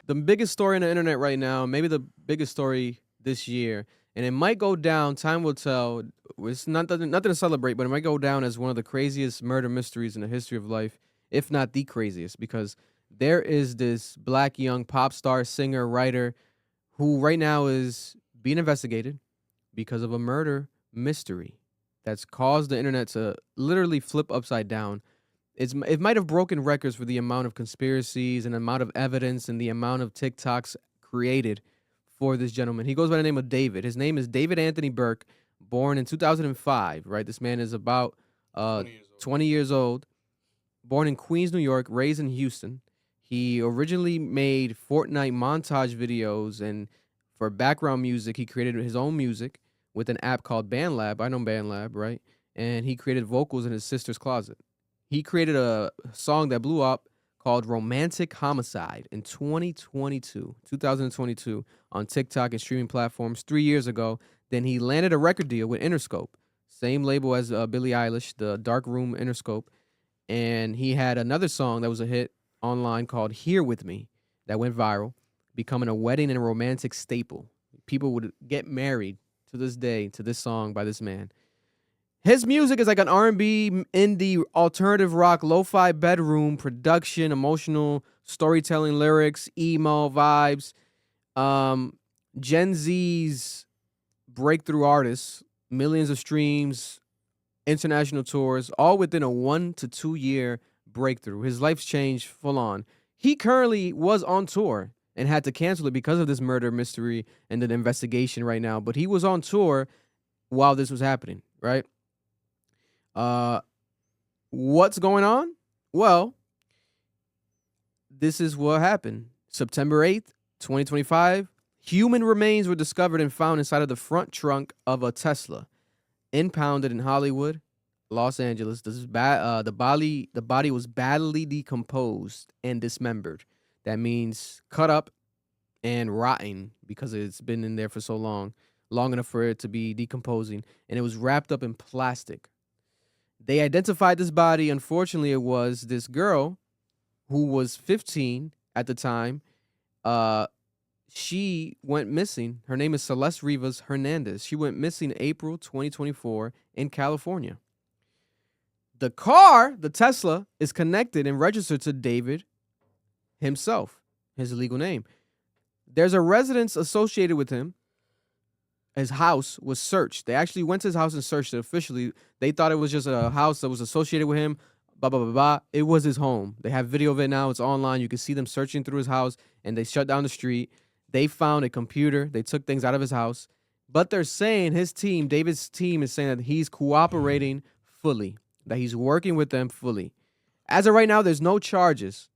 The biggest story on the internet right now, maybe the biggest story this year, and it might go down, time will tell. It's nothing to celebrate, but it might go down as one of the craziest murder mysteries in the history of life, if not the craziest, because there is this black young pop star, singer, writer who right now is being investigated because of a murder mystery that's caused the internet to literally flip upside down. It might have broken records for the amount of conspiracies and amount of evidence and the amount of TikToks created for this gentleman. He goes by the name of David. His name is David Anthony Burke, born in 2005, right? This man is about 20 years old, born in Queens, New York, raised in Houston. He originally made Fortnite montage videos, and for background music, he created his own music with an app called BandLab. I know BandLab, right? And he created vocals in his sister's closet. He created a song that blew up called Romantic Homicide in 2022 on TikTok and streaming platforms 3 years ago. Then he landed a record deal with Interscope, same label as Billie Eilish, the Dark Room Interscope. And he had another song that was a hit online called Here With Me that went viral, becoming a wedding and a romantic staple. People would get married to this day to this song by this man. His music is like an R&B, indie, alternative rock, lo-fi bedroom production, emotional storytelling, lyrics, emo vibes. Gen Z's breakthrough artists, millions of streams, international tours, all within a 1 to 2 year breakthrough. His life's changed full on. He currently was on tour and had to cancel it because of this murder mystery and the investigation right now. But he was on tour while this was happening, right? What's going on? Well, this is what happened. September 8th, 2025, human remains were discovered and found inside of the front trunk of a Tesla, impounded in Hollywood, Los Angeles. This is the body was badly decomposed and dismembered. That means cut up and rotting because it's been in there for so long enough for it to be decomposing, and it was wrapped up in plastic. They identified this body. Unfortunately, it was this girl who was 15 at the time. She went missing. Her name is Celeste Rivas Hernandez. She went missing April 2024 in California. The car, the Tesla, is connected and registered to David himself, his legal name. There's a residence associated with him. His house was searched. They actually went to his house and searched it officially. They thought it was just a house that was associated with him. Blah, blah, blah, blah. It was his home. They have video of it now. It's online. You can see them searching through his house, and they shut down the street. They found a computer. They took things out of his house. But they're saying his team, David's team, is saying that he's cooperating fully, that he's working with them fully. As of right now, there's no charges,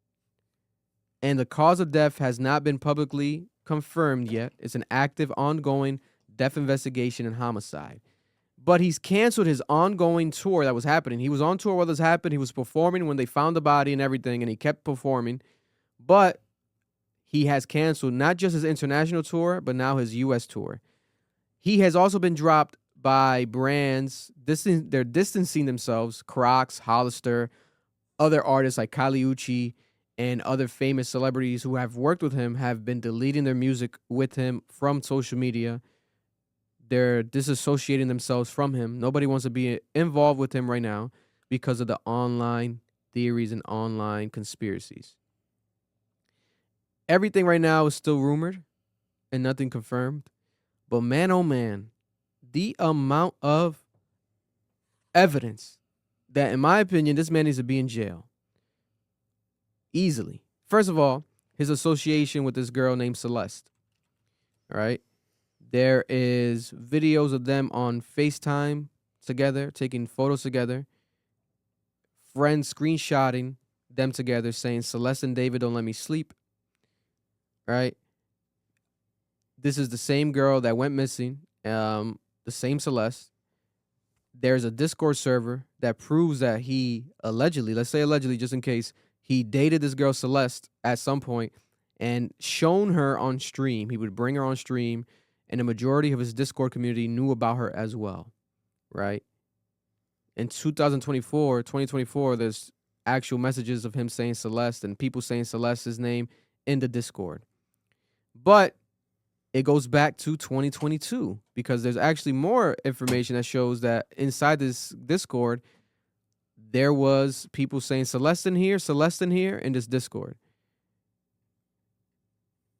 and the cause of death has not been publicly confirmed yet. It's an active, ongoing death investigation and homicide. But he's canceled his ongoing tour that was happening. He was on tour while this happened. He was performing when they found the body and everything, and he kept performing. But he has canceled not just his international tour, but now his U.S. tour. He has also been dropped by brands. They're distancing themselves. Crocs, Hollister, other artists like Kali Uchis, and other famous celebrities who have worked with him have been deleting their music with him from social media. They're disassociating themselves from him. Nobody wants to be involved with him right now because of the online theories and online conspiracies. Everything right now is still rumored and nothing confirmed. But man, oh man, the amount of evidence that, in my opinion, this man needs to be in jail. Easily. First of all, his association with this girl named Celeste. All right. There is videos of them on FaceTime together, taking photos together. Friends screenshotting them together saying, Celeste and David don't let me sleep. Right? This is the same girl that went missing, the same Celeste. There's a Discord server that proves that he allegedly, let's say allegedly just in case, he dated this girl Celeste at some point and shown her on stream. He would bring her on stream, and the majority of his Discord community knew about her as well, right? In 2024, there's actual messages of him saying Celeste and people saying Celeste's name in the Discord. But it goes back to 2022 because there's actually more information that shows that inside this Discord, there was people saying Celeste in here in this Discord.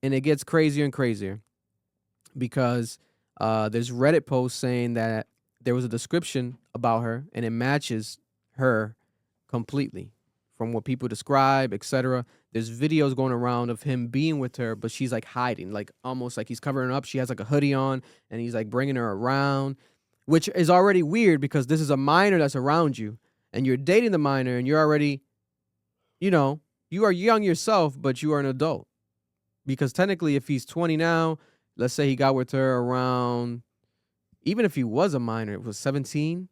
And it gets crazier and crazier because there's Reddit posts saying that there was a description about her and it matches her completely from what people describe, etc. There's videos going around of him being with her, but she's like hiding, like almost like he's covering her up. She has like a hoodie on and he's like bringing her around, which is already weird because this is a minor that's around you and you're dating the minor and you're already, you know, you are young yourself, but you are an adult. Because technically, if he's 20 now, let's say he got with her around, even if he was a minor, it was 17.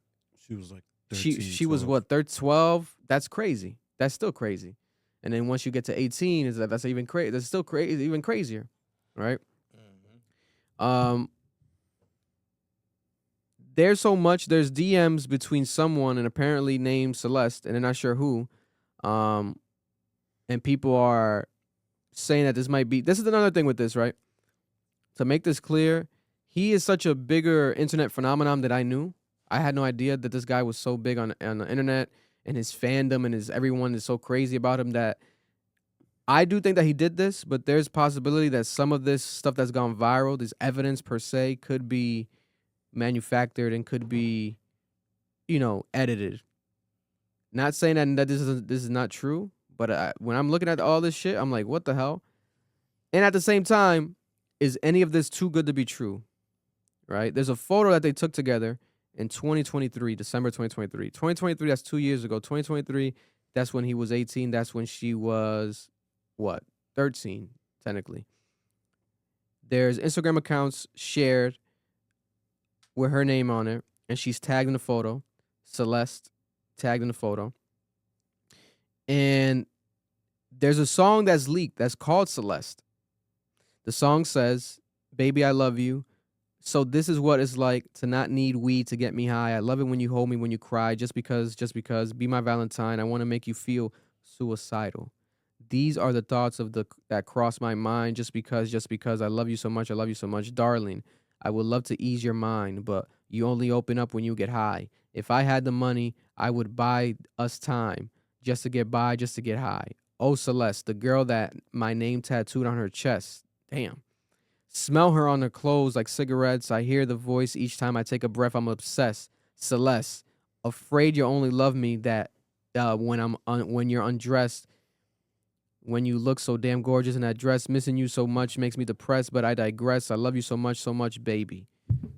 She was like 13, she was what, 12? That's crazy. That's still crazy. And then once you get to 18, that's even crazy. That's still crazy, even crazier, right? Mm-hmm. There's so much. There's DMs between someone and apparently named Celeste, and they're not sure who. And people are saying that this is another thing with this, right? To make this clear, he is such a bigger internet phenomenon that I knew. I had no idea that this guy was so big on the internet and his fandom and everyone is so crazy about him that I do think that he did this, but there's possibility that some of this stuff that's gone viral, this evidence per se, could be manufactured and could be, edited. Not saying that this is not true, but when I'm looking at all this shit, I'm like, what the hell? And at the same time, is any of this too good to be true? Right? There's a photo that they took together in 2023, December 2023. 2023, that's 2 years ago. 2023, that's when he was 18. That's when she was, 13, technically. There's Instagram accounts shared with her name on it, and she's tagged in the photo. Celeste tagged in the photo. And there's a song that's leaked that's called Celeste. The song says, "Baby, I love you. So this is what it's like to not need weed to get me high. I love it when you hold me, when you cry, just because, be my Valentine. I want to make you feel suicidal. These are the thoughts that cross my mind just because I love you so much. I love you so much, darling. I would love to ease your mind, but you only open up when you get high. If I had the money, I would buy us time just to get by, just to get high. Oh, Celeste, the girl that my name tattooed on her chest. Damn. Smell her on her clothes like cigarettes. I hear the voice each time I take a breath. I'm obsessed. Celeste, afraid you only love me that when you're undressed, when you look so damn gorgeous in that dress. Missing you so much makes me depressed, but I digress. I love you so much, baby."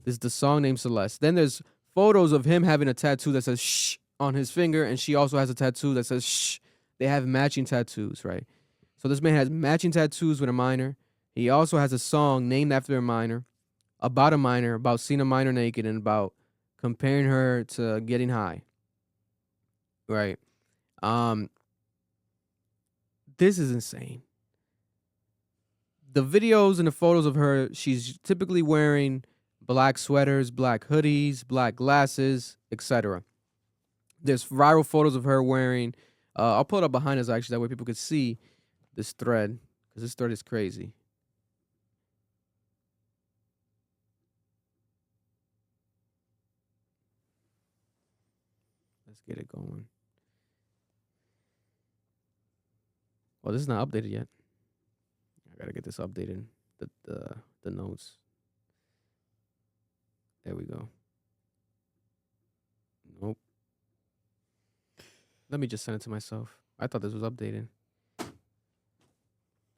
This is the song named Celeste. Then there's photos of him having a tattoo that says "shh" on his finger, and she also has a tattoo that says "shh." They have matching tattoos, right? So this man has matching tattoos with a minor. He also has a song named after a minor, about seeing a minor naked and about comparing her to getting high. Right. This is insane. The videos and the photos of her, she's typically wearing black sweaters, black hoodies, black glasses, etc. There's viral photos of her wearing, I'll pull it up behind us actually, that way people could see this thread, because this thread is crazy. Let's get it going. Well, this is not updated yet. I gotta get this updated. The notes. There we go. Nope. Let me just send it to myself. I thought this was updated. Let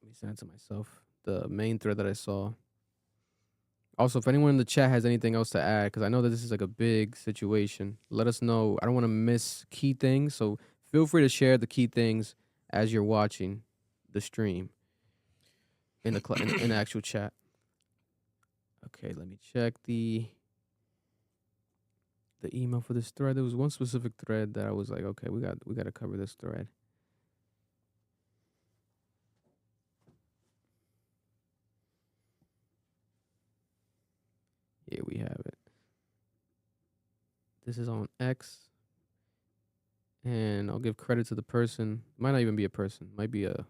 me send it to myself. The main thread that I saw. Also, if anyone in the chat has anything else to add, because I know that this is like a big situation, let us know. I don't want to miss key things, so feel free to share the key things as you're watching the stream in the in the actual chat. Okay, let me check the email for this thread. There was one specific thread that I was like, okay, we got to cover this thread. Here we have it. This is on X. And I'll give credit to the person. Might not even be a person. Might be a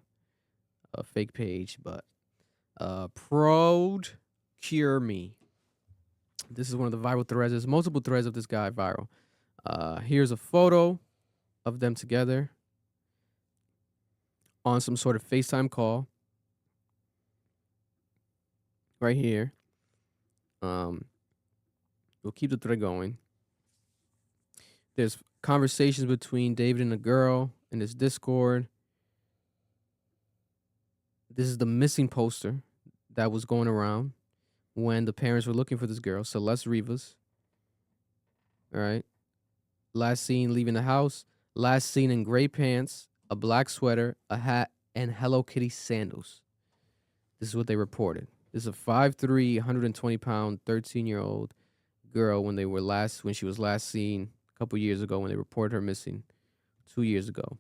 fake page, but Prod Cure Me. This is one of the viral threads. There's multiple threads of this guy viral. Here's a photo of them together on some sort of FaceTime call. Right here. We'll keep the thread going. There's conversations between David and a girl in this Discord. This is the missing poster that was going around when the parents were looking for this girl, Celeste Rivas. All right. Last seen leaving the house. Last seen in gray pants, a black sweater, a hat, and Hello Kitty sandals. This is what they reported. This is a 5'3", 120-pound, 13-year-old girl when she was last seen a couple years ago when they reported her missing 2 years ago.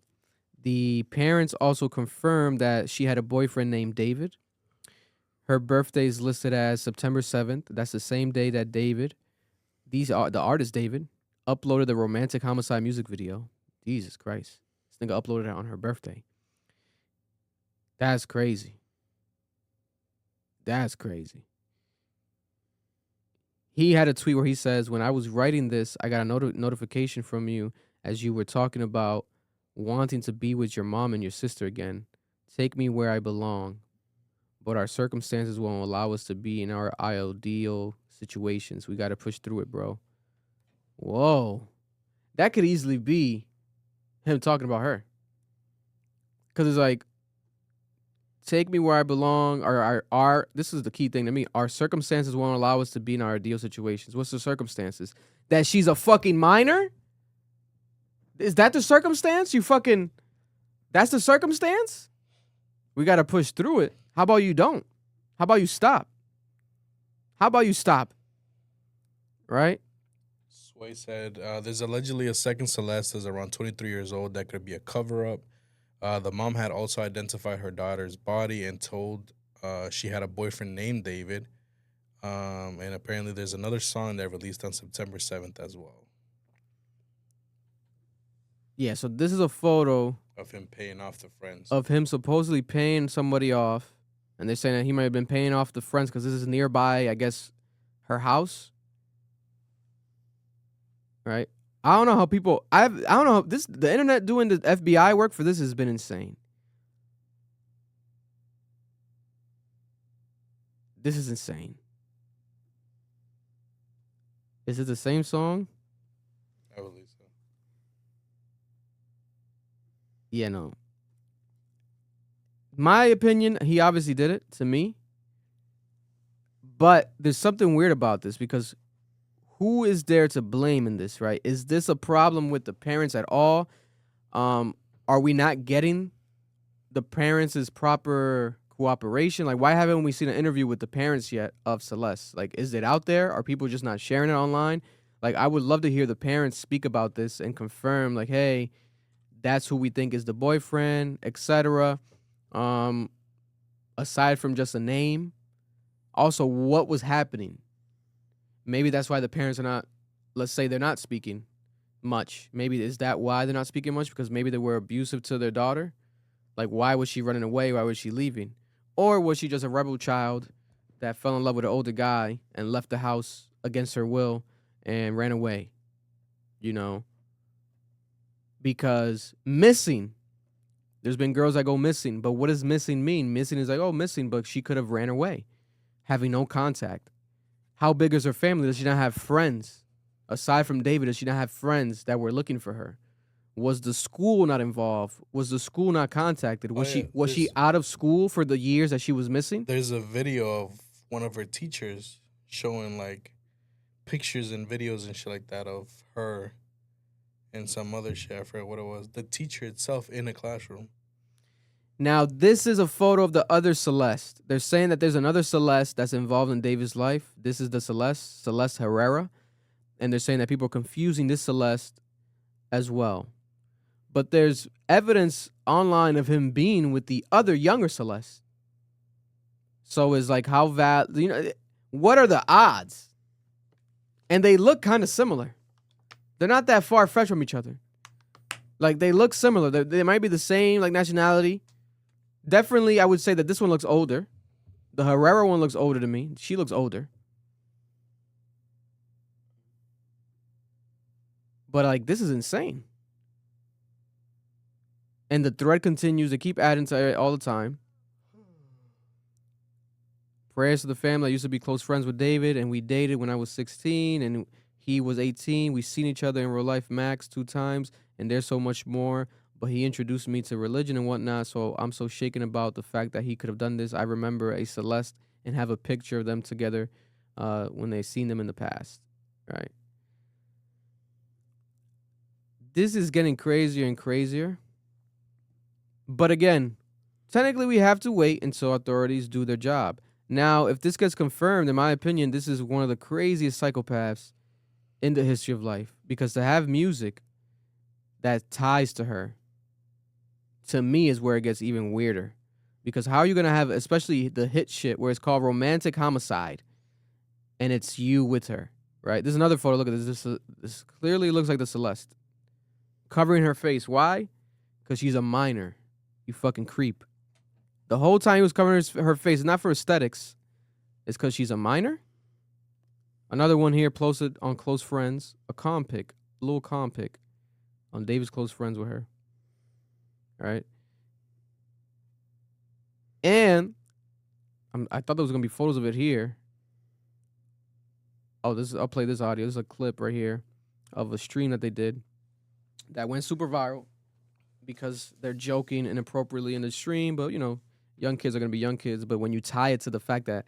The parents also confirmed that she had a boyfriend named David. Her birthday is listed as September 7th. That's the same day that the artist David, uploaded the Romantic Homicide music video. Jesus Christ. This nigga uploaded it on her birthday. That's crazy. That's crazy. He had a tweet where he says, when I was writing this, I got a notification from you as you were talking about wanting to be with your mom and your sister again. Take me where I belong. But our circumstances won't allow us to be in our ideal situations. We got to push through it, bro. Whoa. That could easily be him talking about her. Because it's like, take me where I belong. This is the key thing to me. Our circumstances won't allow us to be in our ideal situations. What's the circumstances? That she's a fucking minor? Is that the circumstance? That's the circumstance? We got to push through it. How about you don't? How about you stop? Right? Sway said, there's allegedly a second Celeste that's around 23 years old that could be a cover-up. The mom had also identified her daughter's body and told she had a boyfriend named David. And apparently there's another song that released on September 7th as well. Yeah, so this is a photo of him paying off the friends. Of him supposedly paying somebody off. And they're saying that he might have been paying off the friends because this is nearby, I guess, her house. Right? I don't know how people... I don't know. The internet doing the FBI work for this has been insane. This is insane. Is it the same song? I believe so. Yeah, no. My opinion, he obviously did it to me. But there's something weird about this because who is there to blame in this, right? Is this a problem with the parents at all? Are we not getting the parents' proper cooperation? Like, why haven't we seen an interview with the parents yet of Celeste? Like, is it out there? Are people just not sharing it online? Like, I would love to hear the parents speak about this and confirm, like, hey, that's who we think is the boyfriend, etc. Aside from just a name. Also, what was happening? Maybe that's why the parents are not, let's say they're not speaking much. Maybe is that why they're not speaking much? Because maybe they were abusive to their daughter? Like, why was she running away? Why was she leaving? Or was she just a rebel child that fell in love with an older guy and left the house against her will and ran away? You know? Because missing, there's been girls that go missing, but what does missing mean? Missing is like, oh, missing, but she could have ran away, having no contact. How big is her family? Does she not have friends? Aside from David, does she not have friends that were looking for her? Was the school not involved? Was the school not contacted? Was she out of school for the years that she was missing? There's a video of one of her teachers showing like pictures and videos and shit like that of her and some other shit. I forgot what it was. The teacher itself in a classroom. Now, this is a photo of the other Celeste. They're saying that there's another Celeste that's involved in David's life. This is the Celeste Herrera. And they're saying that people are confusing this Celeste as well. But there's evidence online of him being with the other younger Celeste. So it's like, what are the odds? And they look kind of similar. They're not that far fetched from each other. Like they look similar. They might be the same like nationality. Definitely, I would say that this one looks older. The Herrera one looks older to me. She looks older. But like this is insane. And the thread continues. They keep adding to it all the time. Prayers to the family. I used to be close friends with David, and we dated when I was 16, and he was 18. We seen each other in real life max 2 times, and there's so much more. But he introduced me to religion and whatnot, so I'm so shaken about the fact that he could have done this. I remember a Celeste and have a picture of them together when they seen them in the past, right? This is getting crazier and crazier. But again, technically we have to wait until authorities do their job. Now, if this gets confirmed, in my opinion, this is one of the craziest psychopaths in the history of life. Because to have music that ties to her, to me, is where it gets even weirder. Because how are you going to have, especially the hit shit, where it's called Romantic Homicide, and it's you with her, right? There's another photo. Look at this. This clearly looks like the Celeste. Covering her face. Why? Because she's a minor. You fucking creep. The whole time he was covering her face, not for aesthetics. It's because she's a minor. Another one here posted on Close Friends. A little com pic on David's close friends with her. All right. And I thought there was going to be photos of it here. Oh, I'll play this audio. This is a clip right here of a stream that they did that went super viral because they're joking inappropriately in the stream. But, you know, young kids are going to be young kids. But when you tie it to the fact that,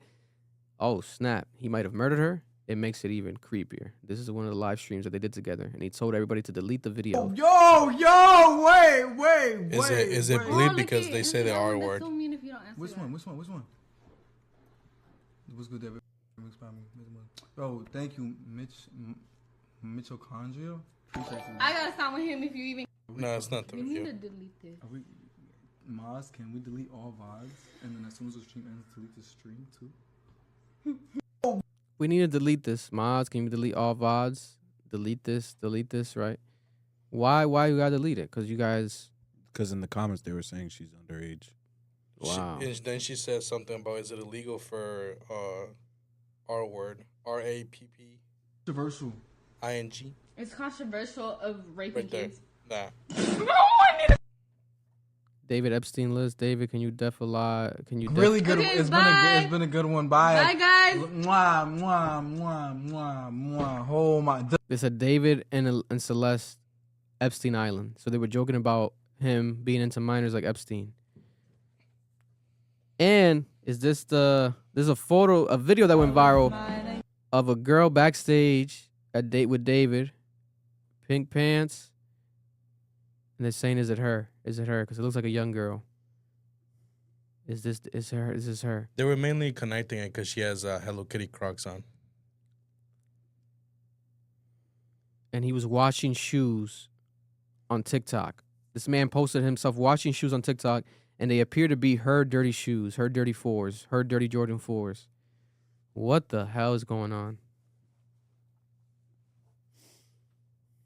oh, snap, he might have murdered her, it makes it even creepier. This is one of the live streams that they did together, and he told everybody to delete the video. Yo, wait. Is it bleed because they say the R word? Which one? What's good, David? Oh, thank you, Mitochondria. I gotta sign with him if you even. No, it's not the You need video. to delete this. Maz, can we delete all VODs? And then as soon as the stream ends, delete the stream too? We need to delete this. Mods, can you delete all VODs? Delete this, right? Why you gotta delete it? Because you guys... Because in the comments they were saying she's underage. Wow. And then she said something about, is it illegal for R word? RAPP? Controversial. ING? It's controversial of raping Right there. kids. Nah. David Epstein list. David, can you Can you Really good. Okay, It's bye. been a good one. Bye. Bye, guys. Mwah. Oh my. They said David and Celeste Epstein Island. So they were joking about him being into minors like Epstein. And there's a video that went viral of a girl backstage at date with David, pink pants, and they're saying, "Is it her? Is it her?" Because it looks like a young girl. Is this her? They were mainly connecting it because she has Hello Kitty Crocs on. And he was washing shoes on TikTok. This man posted himself washing shoes on TikTok, and they appear to be her dirty shoes, her dirty 4s, her dirty Jordan 4s. What the hell is going on?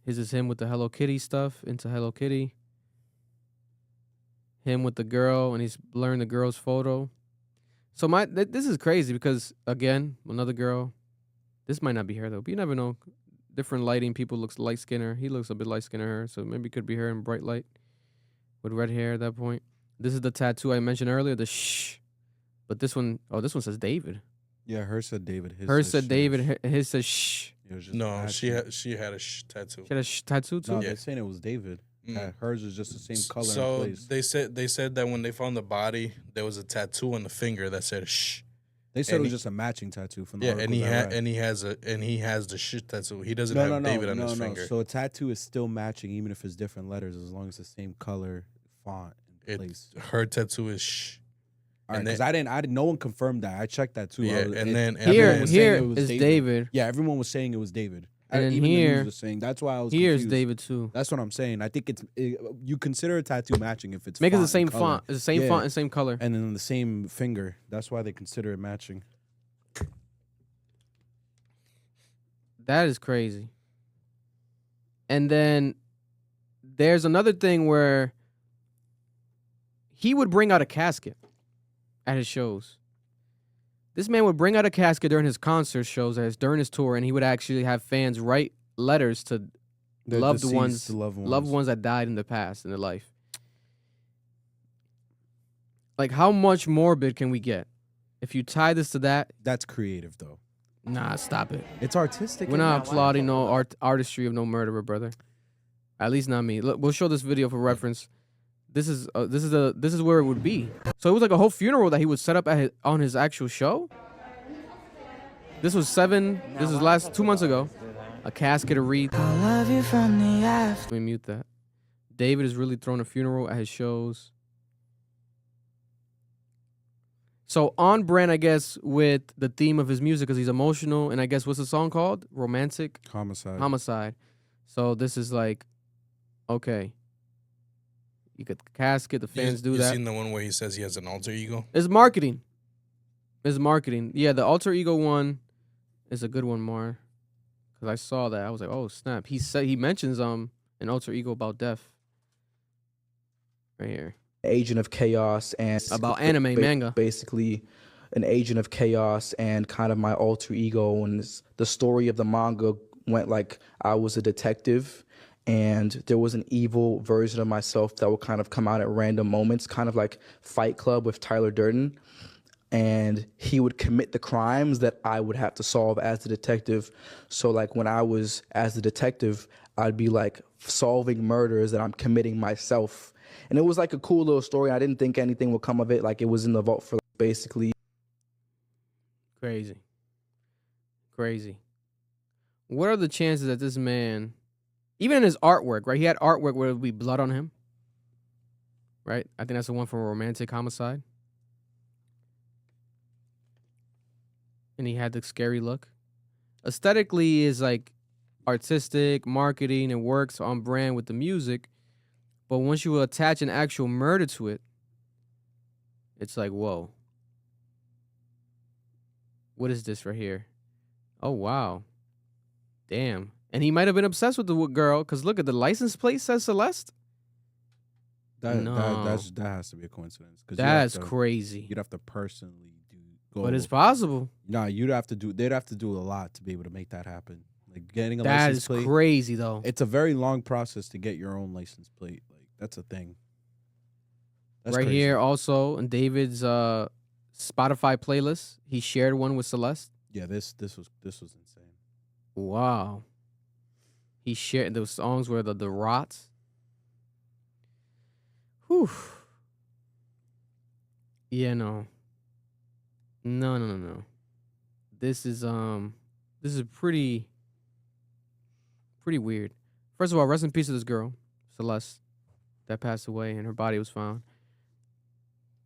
This is him with the Hello Kitty stuff, into Hello Kitty. Him with the girl, and he's blurring the girl's photo. So this is crazy because, again, another girl. This might not be her, though, but you never know. Different lighting. People looks light-skinned. He looks a bit light-skinned to her, so maybe it could be her in bright light with red hair at that point. This is the tattoo I mentioned earlier, the shh. But this one says David. Yeah, hers said David. Hers said David. His says shh. No, she had a tattoo. She had a tattoo too? No, they're saying it was David. Hers was just the same color So and place. they said that when they found the body, there was a tattoo on the finger that said shh. They said it was just a matching tattoo from the and articles I read. he has the shh tattoo. He doesn't have David on his finger. So a tattoo is still matching even if it's different letters as long as the same color, font, and place. Her tattoo is shh. All right, because no one confirmed that. I checked that too. Yeah, Here is David. Yeah, everyone was saying it was David. And then even here, the news was saying that's why I was here's confused. David too. That's what I'm saying. I think you consider a tattoo matching if it's make it the font same and color. font. It's the same font and same color. And then the same finger. That's why they consider it matching. That is crazy. And then there's another thing where he would bring out a casket at his shows. This man would bring out a casket during his concert shows, during his tour, and he would actually have fans write letters to loved ones that died in the past, in their life. Like, how much morbid can we get? If you tie this to that, That's creative, though. nah, stop it. It's artistic. We're not applauding no artistry of no murderer, brother. At least not me. Look, we'll show this video for reference. This is where it would be. So it was like a whole funeral that he would set up at on his actual show. This was 2 months ago. A casket, a wreath. I love you from the after. Let me mute that. David is really throwing a funeral at his shows. So on brand, I guess, with the theme of his music, because he's emotional, and I guess what's the song called? Romantic Homicide. So this is like, okay, you get the casket, the fans do You that. seen the one where he says he has an alter ego? It's marketing. Yeah, the alter ego one is a good one, more, because I saw that. I was like, oh snap. He mentions an alter ego about death. Right here. Agent of chaos and About anime, manga. Basically an agent of chaos and kind of my alter ego. And the story of the manga went like I was a detective and there was an evil version of myself that would kind of come out at random moments, kind of like Fight Club with Tyler Durden. And he would commit the crimes that I would have to solve as the detective. So like when I was as the detective, I'd be like solving murders that I'm committing myself. And it was like a cool little story. I didn't think anything would come of it. Like it was in the vault for like, basically. Crazy. What are the chances that this man, even in his artwork, right? He had artwork where there would be blood on him. Right? I think that's the one from Romantic Homicide. And he had the scary look. Aesthetically is like artistic, marketing, and works on brand with the music. But once you attach an actual murder to it, it's like, whoa. What is this right here? Oh, wow. Damn. And he might have been obsessed with the girl, because look at the license plate says Celeste. That has to be a coincidence. That's crazy. You'd have to personally go. But it's possible. Nah, they'd have to do a lot to be able to make that happen. Like getting a That license is plate. crazy, though. It's a very long process to get your own license plate. Like that's a thing. That's right crazy. here, also in David's Spotify playlist, he shared one with Celeste. Yeah, this was insane. Wow. He shared those songs where the rots. Whew. Yeah, no. No. This is pretty weird. First of all, rest in peace to this girl, Celeste, that passed away and her body was found.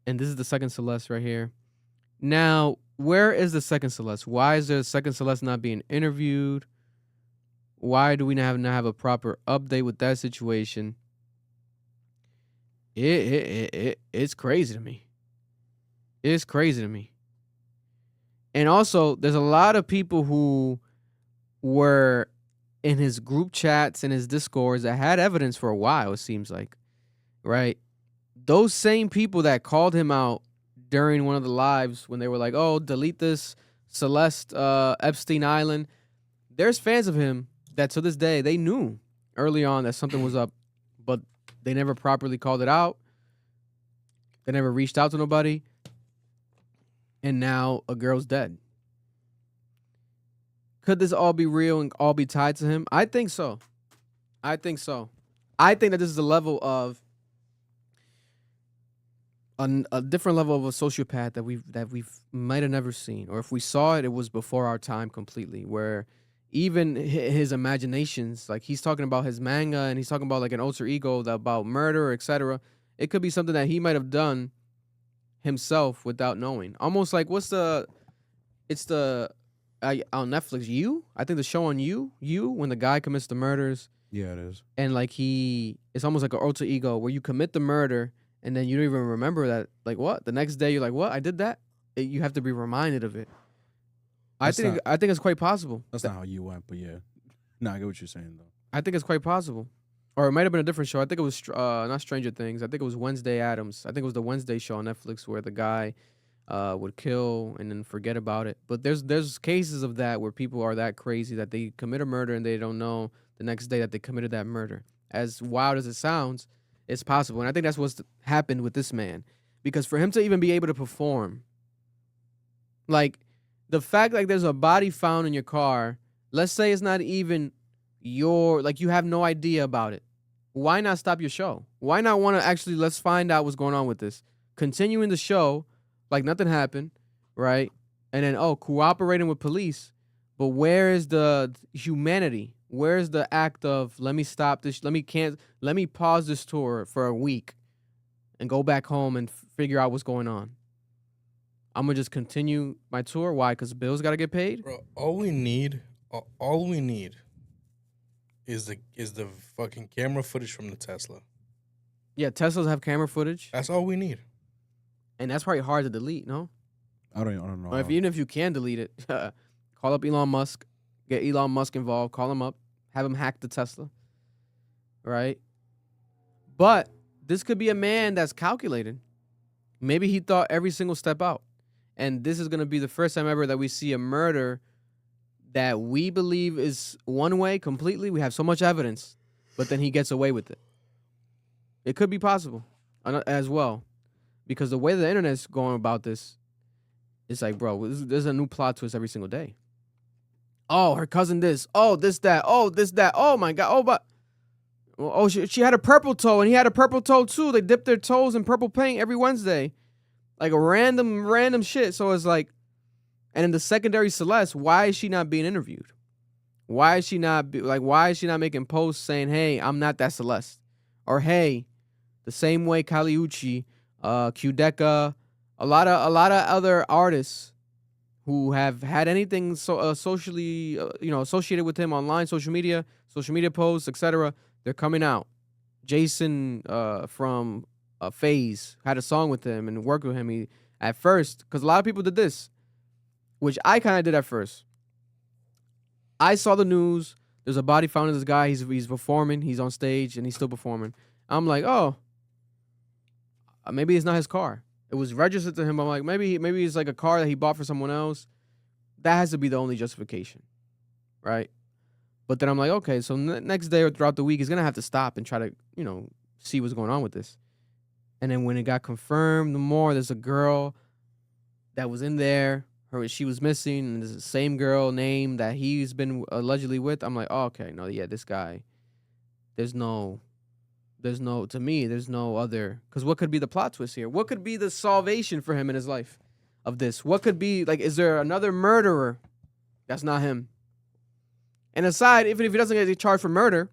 And this is the second Celeste right here. Now, where is the second Celeste? Why is there a second Celeste not being interviewed? Why do we not have a proper update with that situation? It's crazy to me. It's crazy to me. And also, there's a lot of people who were in his group chats and his discords that had evidence for a while, it seems like, right? Those same people that called him out during one of the lives when they were like, oh, delete this Celeste Epstein Island. There's fans of him that to this day, they knew early on that something was up, but they never properly called it out. They never reached out to nobody. And now a girl's dead. Could this all be real and all be tied to him? I think so. I think that this is a level of a different level of a sociopath that we've might have never seen, or if we saw it, it was before our time completely. Where even his imaginations, like he's talking about his manga and he's talking about like an alter ego about murder, etc. It could be something that he might have done himself without knowing. Almost like on Netflix, I think the show on You when the guy commits the murders. Yeah, it is. And like it's almost like an alter ego where you commit the murder and then you don't even remember that. Like what? The next day you're like, what? I did that? You have to be reminded of it. I think it's quite possible. That's not how you went, but yeah. No, I get what you're saying though. I think it's quite possible. Or it might have been a different show. I think it was not Stranger Things. I think it was Wednesday Addams. I think it was the Wednesday show on Netflix where the guy would kill and then forget about it. But there's cases of that where people are that crazy that they commit a murder and they don't know the next day that they committed that murder. As wild as it sounds, it's possible. And I think that's what's happened with this man. Because for him to even be able to perform, like the fact like there's a body found in your car, let's say it's not even like you have no idea about it. Why not stop your show? Why not want to actually, let's find out what's going on with this? Continuing the show like nothing happened, right? And then, cooperating with police. But where is the humanity? Where's the act of, let me stop this, let me pause this tour for a week and go back home and figure out what's going on? I'm going to just continue my tour. Why? Because bills got to get paid? Bro, all we need is the fucking camera footage from the Tesla. Yeah, Teslas have camera footage. That's all we need. And that's probably hard to delete, no? I don't know. Or even if you can delete it, call up Elon Musk, get Elon Musk involved, call him up, have him hack the Tesla, right? But this could be a man that's calculated. Maybe he thought every single step out. And this is going to be the first time ever that we see a murder that we believe is one way completely. We have so much evidence, but then he gets away with it. It could be possible as well. Because the way the internet's going about this, it's like, bro, there's a new plot twist every single day. Oh, her cousin this. Oh, this, that. Oh, this, that. Oh, my God. Oh, but. Oh, she had a purple toe, and he had a purple toe, too. They dipped their toes in purple paint every Wednesday. Like a random shit. So it's like, and in the secondary Celeste, why is she not being interviewed? Why is she not making posts saying, hey, I'm not that Celeste? Or, hey, the same way Caliucci, Qdeka, a lot of other artists who have had anything socially, associated with him online, social media posts, etc. They're coming out. Jason from FaZe had a song with him and worked with him. At first, because a lot of people did this, which I kind of did at first. I saw the news. There's a body found in this guy. He's performing. He's on stage and he's still performing. I'm like, oh, maybe it's not his car. It was registered to him. I'm like, maybe it's like a car that he bought for someone else. That has to be the only justification, right? But then I'm like, okay, so next day or throughout the week, he's gonna have to stop and try to, see what's going on with this. And then when it got confirmed, there's a girl that was in there. She was missing, and there's the same girl name that he's been allegedly with. I'm like, oh, okay, no, yeah, this guy. There's no other. Because what could be the plot twist here? What could be the salvation for him in his life of this? What could be, like, is there another murderer that's not him? And aside, even if he doesn't get charged for murder.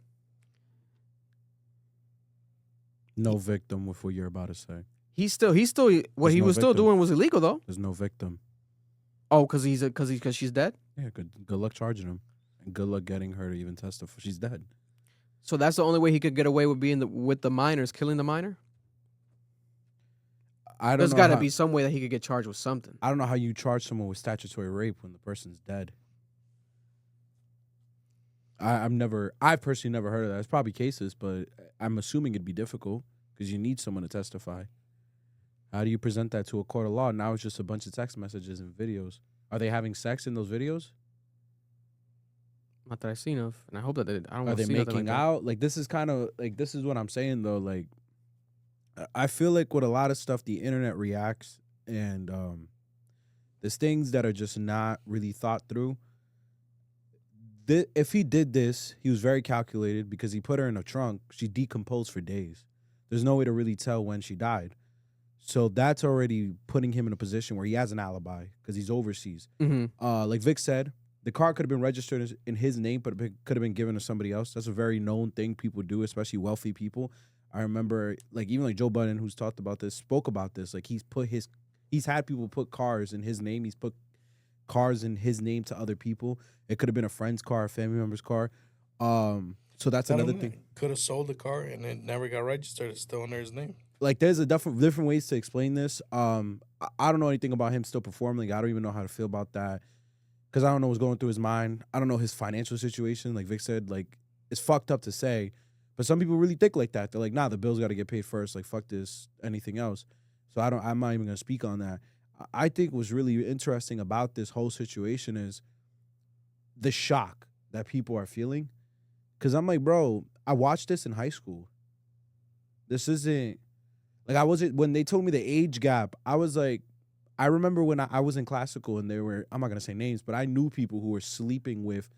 No victim with what you're about to say. He's still what There's he no was still victim. doing was illegal, though. There's no victim. Oh, because she's dead? Yeah, good luck charging him. And good luck getting her to even testify. She's dead. So that's the only way he could get away with with the minors, killing the minor? There's got to be some way that he could get charged with something. I don't know how you charge someone with statutory rape when the person's dead. I've personally never heard of that. It's probably cases, but I'm assuming it'd be difficult because you need someone to testify. How do you present that to a court of law? Now it's just a bunch of text messages and videos. Are they having sex in those videos? Not that I've seen of, and I hope that they. I don't. Are they see nothing making like out? Like this is kind of like this is what I'm saying though. Like I feel like with a lot of stuff, the internet reacts, and there's things that are just not really thought through. If he did this, he was very calculated because he put her in a trunk. She decomposed for days. There's no way to really tell when she died. So that's already putting him in a position where he has an alibi because he's overseas. Mm-hmm. Like Vic said, the car could have been registered in his name, but it could have been given to somebody else. That's a very known thing people do, especially wealthy people. I remember, like even like Joe Budden, who's talked about this, spoke about this. Like he's had people put cars in his name. He's put cars in his name to other people. It could have been a friend's car, a family member's car. So that's another thing. Could have sold the car and it never got registered. It's still under his name. Like there's a different ways to explain this. I don't know anything about him still performing. I don't even know how to feel about that because I don't know what's going through his mind. I don't know his financial situation. Like Vic said, like it's fucked up to say, But some people really think like that. They're like, nah, the bills got to get paid first. Like, fuck this, anything else. So I'm not even gonna speak on that. I think what's really interesting about this whole situation is the shock that people are feeling. Cause I'm like, bro, I watched this in high school. This isn't like I wasn't when they told me the age gap. I was like, I remember when I was in classical and there were, I'm not gonna say names, but I knew people who were sleeping with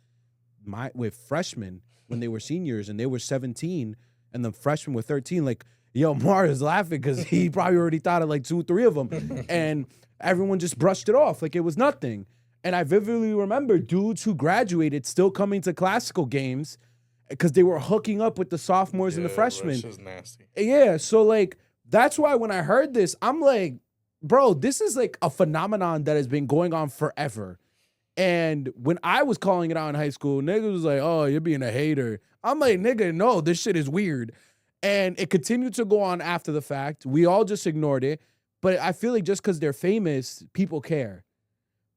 freshmen when they were seniors and they were 17 and the freshmen were 13. Like, yo, Mario's laughing because he probably already thought of like 2 or 3 of them. And everyone just brushed it off like it was nothing. And I vividly remember dudes who graduated still coming to classical games because they were hooking up with the sophomores and the freshmen. That's just nasty. Yeah, so like that's why when I heard this, I'm like, bro, this is like a phenomenon that has been going on forever. And when I was calling it out in high school, niggas was like, oh, you're being a hater. I'm like, nigga, no, this shit is weird. And it continued to go on after the fact. We all just ignored it. But I feel like just because they're famous, people care.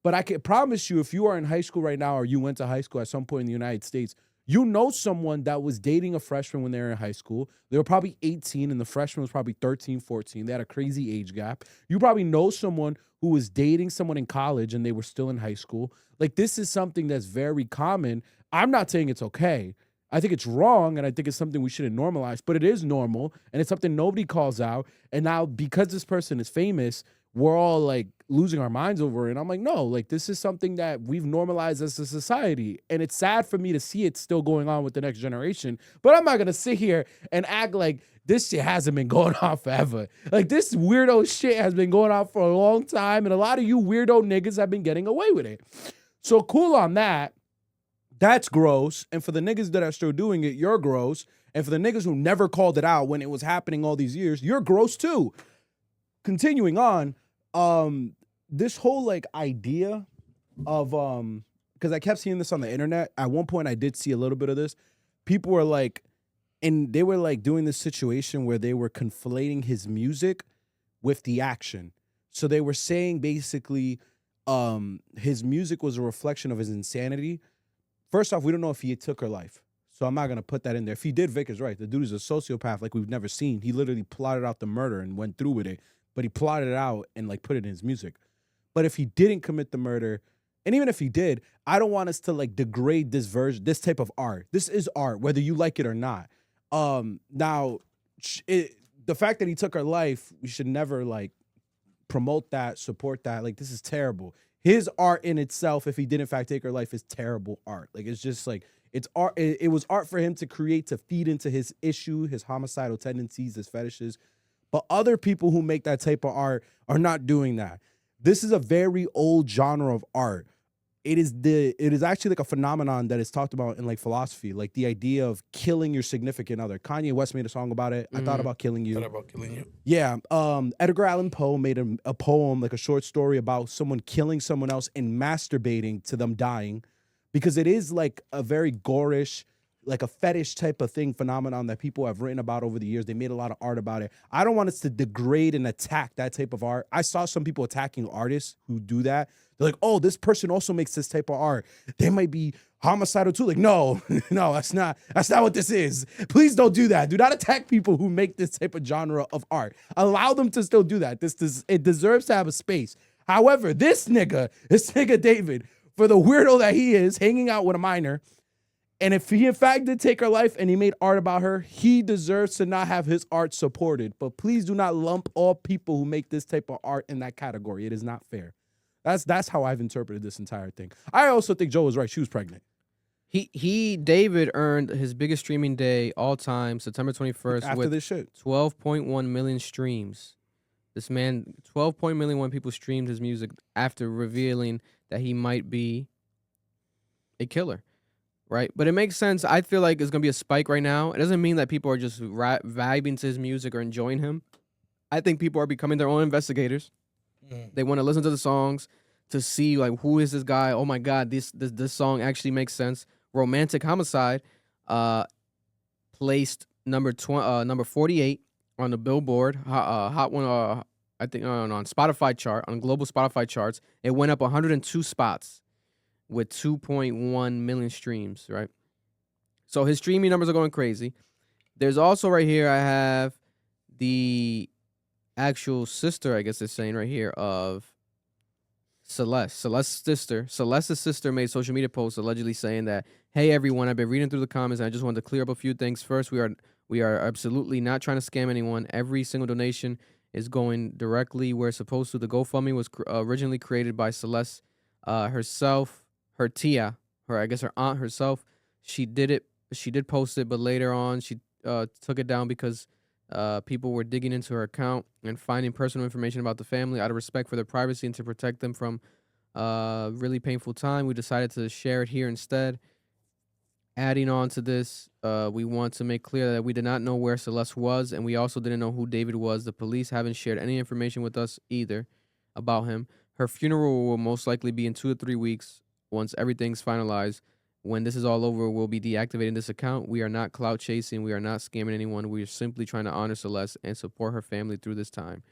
But I can promise you, if you are in high school right now or you went to high school at some point in the United States, you know someone that was dating a freshman when they were in high school. They were probably 18 and the freshman was probably 13, 14. They had a crazy age gap. You probably know someone who was dating someone in college and they were still in high school. Like, this is something that's very common. I'm not saying it's okay. I think it's wrong, and I think it's something we shouldn't normalize, but it is normal, and it's something nobody calls out. And now, because this person is famous, we're all, like, losing our minds over it. And I'm like, no, like, this is something that we've normalized as a society. And it's sad for me to see it still going on with the next generation. But I'm not going to sit here and act like this shit hasn't been going on forever. Like, this weirdo shit has been going on for a long time, and a lot of you weirdo niggas have been getting away with it. So cool on that. That's gross. And for the niggas that are still doing it, you're gross. And for the niggas who never called it out when it was happening all these years, you're gross too. Continuing on, this whole like idea of because I kept seeing this on the internet. At one point I did see a little bit of this. People were like, and they were like doing this situation where they were conflating his music with the action. So they were saying basically his music was a reflection of his insanity. First off, we don't know if he took her life. So I'm not going to put that in there. If he did, Vic is right. The dude is a sociopath like we've never seen. He literally plotted out the murder and went through with it. But he plotted it out and like put it in his music. But if he didn't commit the murder, and even if he did, I don't want us to like degrade this this type of art. This is art, whether you like it or not. Now, the fact that he took her life, we should never like promote that, support that. Like, this is terrible. His art in itself, if he did in fact take her life, is terrible art. Like, it's just like, it's art. It was art for him to create, to feed into his issue, his homicidal tendencies, his fetishes. But other people who make that type of art are not doing that. This is a very old genre of art. It is actually like a phenomenon that is talked about in like philosophy, like the idea of killing your significant other. Kanye West made a song about it. I thought about killing you. Thought about killing you. Yeah. Edgar Allan Poe made a poem, like a short story about someone killing someone else and masturbating to them dying, because it is like a very gorish, like a fetish type of thing, phenomenon that people have written about over the years. They made a lot of art about it. I don't want us to degrade and attack that type of art. I saw some people attacking artists who do that. They're like, oh, this person also makes this type of art. They might be homicidal too. Like, no, no, that's not what this is. Please don't do that. Do not attack people who make this type of genre of art. Allow them to still do that. It deserves to have a space. However, this nigga David, for the weirdo that he is, hanging out with a minor, and if he in fact did take her life and he made art about her, he deserves to not have his art supported. But please do not lump all people who make this type of art in that category. It is not fair. That's how I've interpreted this entire thing. I also think Joe was right. She was pregnant. David earned his biggest streaming day all time, September 21st, After with this shit. 12.1 million streams. This man, 12.1 million people streamed his music after revealing that he might be a killer, right? But it makes sense. I feel like it's going to be a spike right now. It doesn't mean that people are just vibing to his music or enjoying him. I think people are becoming their own investigators. They want to listen to the songs to see like, who is this guy? Oh my God, this song actually makes sense. Romantic Homicide placed number 48 on the Billboard Hot One. I think on Spotify chart, on global Spotify charts. It went up 102 spots with 2.1 million streams. Right, so his streaming numbers are going crazy. There's also right here, I have the actual sister, I guess they're saying right here, of Celeste. Celeste's sister made social media posts allegedly saying that, hey, everyone, I've been reading through the comments and I just wanted to clear up a few things. First, we are absolutely not trying to scam anyone. Every single donation is going directly where it's supposed to. The GoFundMe was originally created by Celeste herself, her tia, I guess her aunt herself. She did post it, but later on she took it down because people were digging into her account and finding personal information about the family. Out of respect for their privacy and to protect them from really painful time, we decided to share it here instead. Adding on to this, we want to make clear that we did not know where Celeste was, and we also didn't know who David was. The police haven't shared any information with us either about him. Her funeral will most likely be in 2 to 3 weeks once everything's finalized. When this is all over, we'll be deactivating this account. We are not clout chasing. We are not scamming anyone. We are simply trying to honor Celeste and support her family through this time.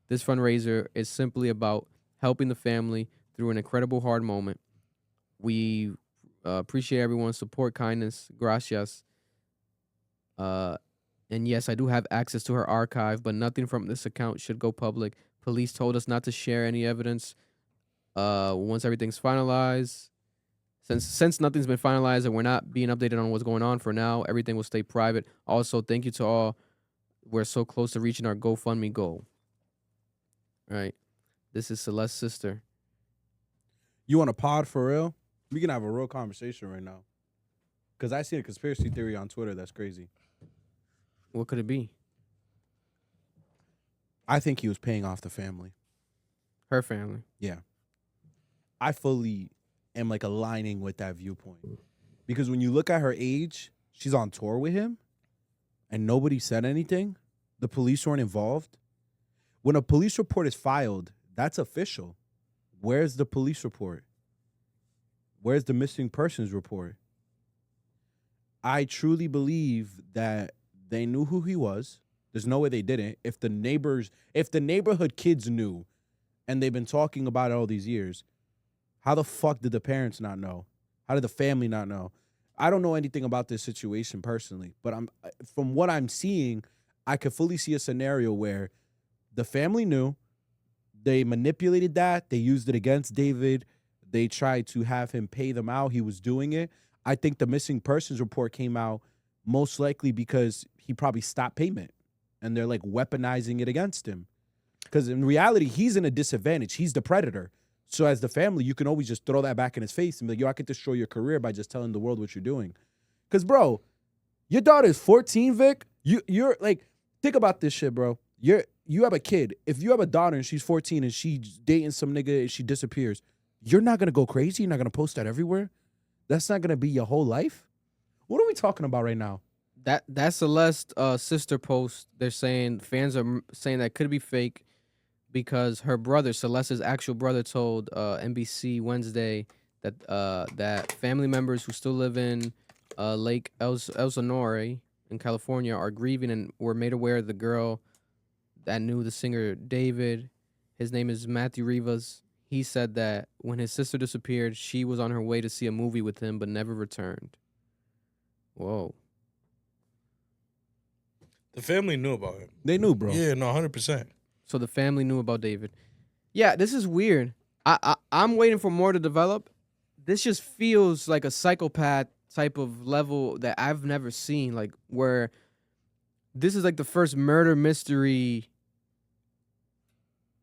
This fundraiser is simply about helping the family through an incredible hard moment. We appreciate everyone's support, kindness, gracias. And yes, I do have access to her archive, but nothing from this account should go public. Police told us not to share any evidence once everything's finalized. Since nothing's been finalized and we're not being updated on what's going on for now, everything will stay private. Also, thank you to all. We're so close to reaching our GoFundMe goal. All right. This is Celeste's sister. You want a pod for real? We can have a real conversation right now. Because I see a conspiracy theory on Twitter that's crazy. What could it be? I think he was paying off the family. Her family. Yeah. I fully am like aligning with that viewpoint. Because when you look at her age, she's on tour with him and nobody said anything. The police weren't involved. When a police report is filed, that's official. Where's the police report? Where's the missing persons report? I truly believe that they knew who he was. There's no way they didn't. If the neighborhood kids knew and they've been talking about it all these years, how the fuck did the parents not know? How did the family not know? I don't know anything about this situation personally, but from what I'm seeing, I could fully see a scenario where the family knew, they manipulated that, they used it against David, they tried to have him pay them out, he was doing it. I think the missing persons report came out most likely because he probably stopped payment and they're like weaponizing it against him. Because in reality, he's in a disadvantage. He's the predator. So as the family, you can always just throw that back in his face and be like, yo, I could destroy your career by just telling the world what you're doing. Because, bro, your daughter is 14, Vic. You're like, think about this shit, bro. You have a kid. If you have a daughter and she's 14 and she's dating some nigga and she disappears, you're not going to go crazy? You're not going to post that everywhere? That's not going to be your whole life? What are we talking about right now? That Celeste sister post, they're saying, fans are saying that could be fake because her brother, Celeste's actual brother, told NBC Wednesday that that family members who still live in Lake Elsinore in California are grieving and were made aware of the girl that knew the singer David. His name is Matthew Rivas. He said that when his sister disappeared, she was on her way to see a movie with him but never returned. Whoa. The family knew about him. They knew, bro. Yeah, no, 100%. So the family knew about David. Yeah, this is weird. I'm waiting for more to develop. This just feels like a psychopath type of level that I've never seen, like where this is like the first murder mystery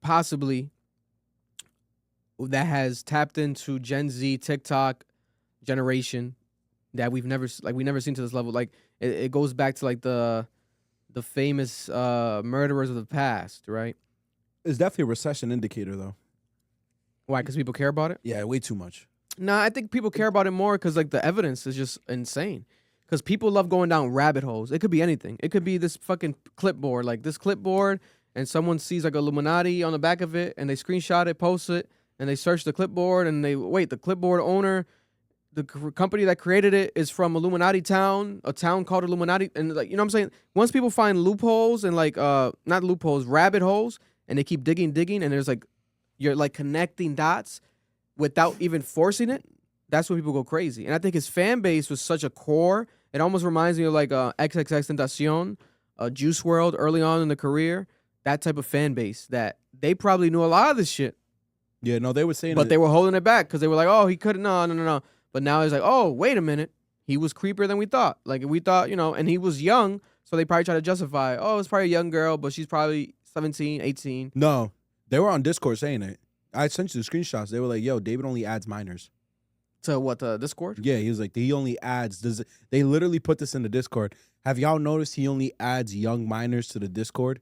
possibly that has tapped into Gen Z TikTok generation that we've never seen to this level. Like it goes back to like the famous murderers of the past, right? It's definitely a recession indicator, though. Why? Because people care about it? Yeah, way too much. Nah, I think people care about it more because like the evidence is just insane. Because people love going down rabbit holes. It could be anything. It could be this fucking clipboard, like this clipboard, and someone sees like Illuminati on the back of it, and they screenshot it, post it, and they search the clipboard, and the clipboard owner, the company that created it is from Illuminati town, a town called Illuminati, and like, you know what I'm saying? Once people find loopholes and like not loopholes, rabbit holes, and they keep digging, and there's like you're like connecting dots without even forcing it, that's when people go crazy. And I think his fan base was such a core It almost reminds me of like XXXtentacion, Juice World early on in the career. That type of fan base that they probably knew a lot of this shit, Yeah, no, they were saying but they were holding it back because they were like, oh, he couldn't. No. But now it's like, oh, wait a minute. He was creepier than we thought. Like we thought, and he was young. So they probably try to justify, oh, it's probably a young girl, but she's probably 17, 18. No, they were on Discord saying it. I sent you the screenshots. They were like, yo, David only adds minors. To what, the Discord? Yeah, he was like, he only adds. They literally put this in the Discord. Have y'all noticed he only adds young minors to the Discord?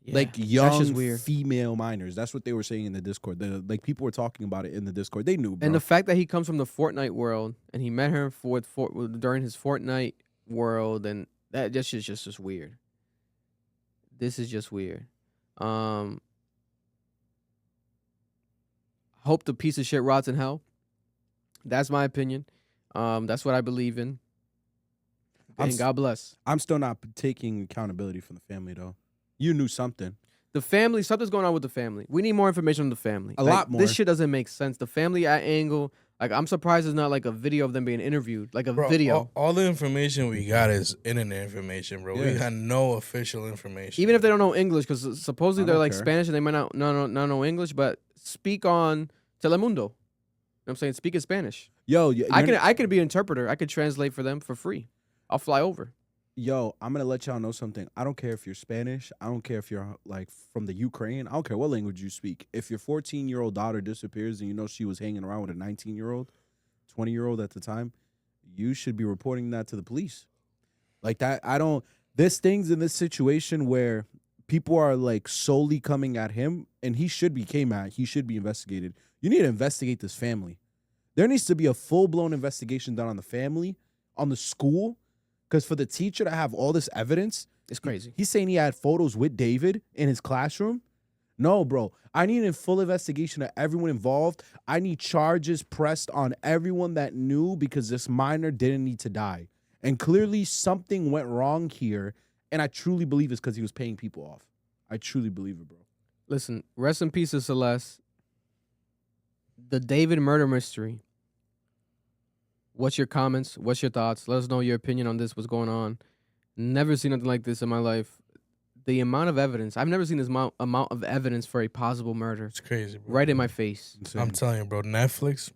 Yeah, Like that's young just weird. female minors. That's what they were saying in the Discord. Like people were talking about it in the Discord. They knew, bro. And the fact that he comes from the Fortnite world and he met her during his Fortnite world, and that just weird. This is just weird. Hope the piece of shit rots in hell. That's my opinion. That's what I believe in. And God bless. I'm still not taking accountability from the family, though. You knew something. The family, something's going on with the family. We need more information on the family. A lot more. This shit doesn't make sense. The family at angle, like I'm surprised it's not like a video of them being interviewed, like a Bro, video. All the information we got is internet information, bro. We Yeah. got no official information. Even if they don't know English, because supposedly I they're don't like care. Spanish and they might not know English, but speak on Telemundo. You know what I'm saying? Speak in Spanish. Yo, I could be an interpreter. I could translate for them for free. I'll fly over. Yo, I'm gonna let y'all know something. I don't care if you're Spanish. I don't care if you're like from the Ukraine. I don't care what language you speak. If your 14-year-old daughter disappears and you know she was hanging around with a 19-year-old, 20-year-old at the time, you should be reporting that to the police. Like that, there's things in this situation where people are like solely coming at him, and he should be investigated. You need to investigate this family. There needs to be a full-blown investigation done on the family, on the school. Because for the teacher to have all this evidence, It's crazy. He's saying he had photos with David in his classroom. No, bro. I need a full investigation of everyone involved. I need charges pressed on everyone that knew, because this minor didn't need to die. And clearly something went wrong here. And I truly believe it's because he was paying people off. I truly believe it, bro. Listen, rest in peace to Celeste. The David murder mystery. What's your comments? What's your thoughts? Let us know your opinion on this. What's going on? Never seen nothing like this in my life. The amount of evidence. I've never seen this amount of evidence for a possible murder It's crazy, bro. right in my face. Insane. I'm telling you, bro. Netflix.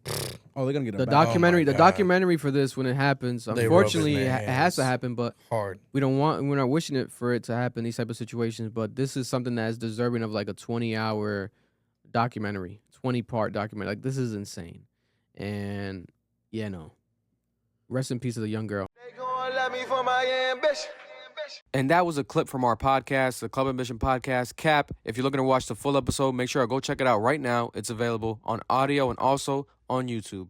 Oh, they're gonna get The him back. documentary, Oh my the God. documentary for this, when it happens, They rub unfortunately, in it their has to hands. happen. But Hard. we're not wishing it for it to happen. These type of situations, but this is something that is deserving of like a 20-hour documentary, 20-part documentary. Like this is insane, and yeah, no. Rest in peace to the young girl. And that was a clip from our podcast, the Club Ambition Podcast. Cap, if you're looking to watch the full episode, make sure to go check it out right now. It's available on audio and also on YouTube.